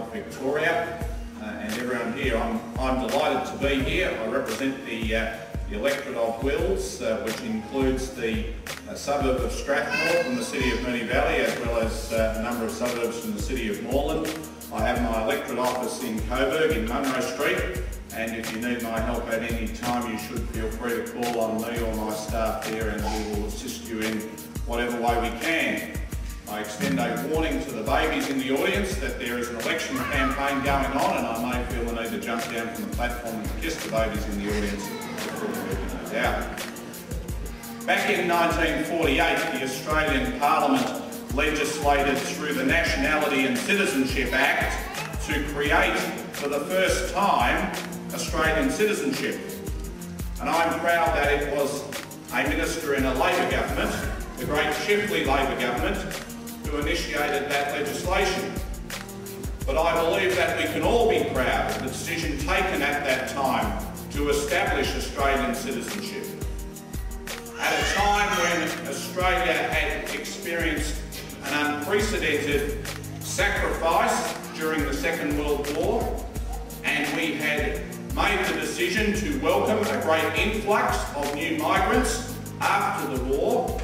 of Victoria and everyone here. I'm delighted to be here. I represent the electorate of Wills, which includes the suburb of Strathmore from the city of Moonee Valley, as well as a number of suburbs from the city of Moreland. I have my electorate office in Coburg in Munro Street, and if you need my help at any time, you should feel free to call on me or my staff there, and we will assist you in whatever way we can. I extend a warning to the babies in the audience that there is an election campaign going on, and I may feel the need to jump down from the platform and kiss the babies in the audience. No doubt. Back in 1948, the Australian Parliament legislated through the Nationality and Citizenship Act to create, for the first time, Australian citizenship. And I'm proud that it was a minister in a Labor government, the great Shipley Labor government, who initiated that legislation. But I believe that we can all be proud of the decision taken at that time to establish Australian citizenship. At a time when Australia had experienced an unprecedented sacrifice during the Second World War, and we had made the decision to welcome a great influx of new migrants after the war,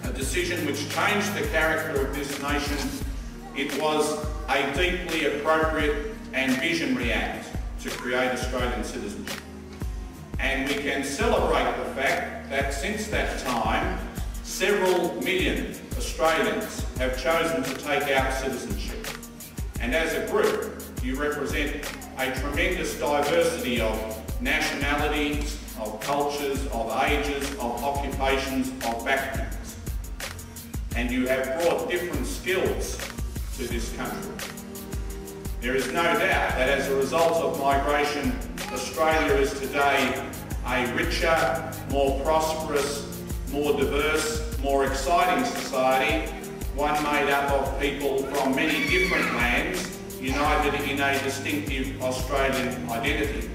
a decision which changed the character of this nation. It was a deeply appropriate and visionary act to create Australian citizenship. And we can celebrate the fact that since that time, several million Australians have chosen to take out citizenship. And as a group, you represent a tremendous diversity of nationalities, of cultures, of ages, of occupations, of backgrounds. And you have brought different skills to this country. There is no doubt that as a result of migration, Australia is today a richer, more prosperous, more diverse, more exciting society, one made up of people from many different lands, united in a distinctive Australian identity.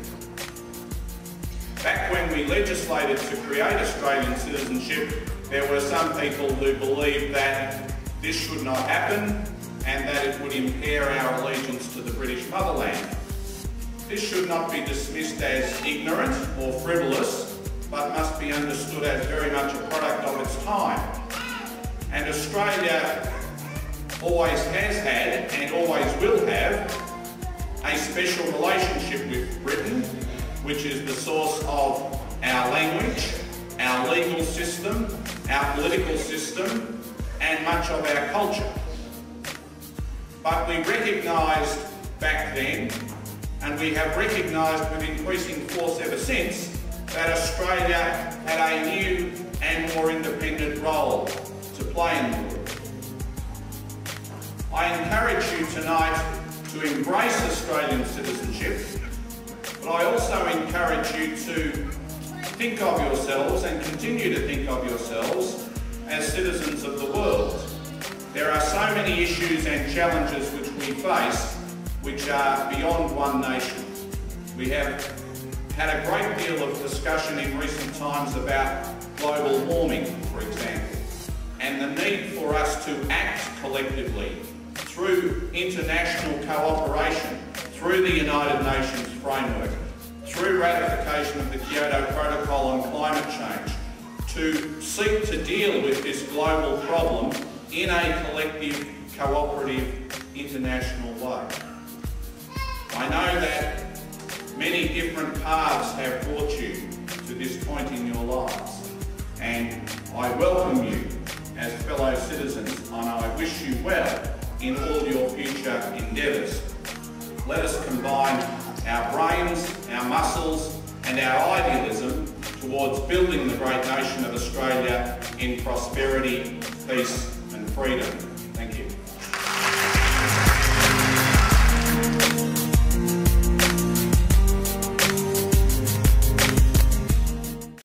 Back when we legislated to create Australian citizenship, there were some people who believed that this should not happen and that it would impair our allegiance to the British motherland. This should not be dismissed as ignorant or frivolous, but must be understood as very much a product of its time. And Australia always has had and always will have a special relationship with Britain, which is the source of our language, our legal system, our political system, and much of our culture. But we recognised back then, and we have recognised with increasing force ever since, that Australia had a new and more independent role to play in the world. I encourage you tonight to embrace Australian citizenship, but I also encourage you to think of yourselves and continue to think of yourselves as citizens of the world. There are so many issues and challenges which we face which are beyond one nation. We have had a great deal of discussion in recent times about global warming, for example, and the need for us to act collectively through international cooperation, through the United Nations framework, through ratification of the Kyoto Protocol on climate change, to seek to deal with this global problem in a collective, cooperative, international way. I know that many different paths have brought you to this point in your lives, and I welcome you as fellow citizens, and I wish you well in all your future endeavours. Let us combine our brains, our muscles, and our idealism towards building the great nation of Australia in prosperity, peace, and freedom. Thank you.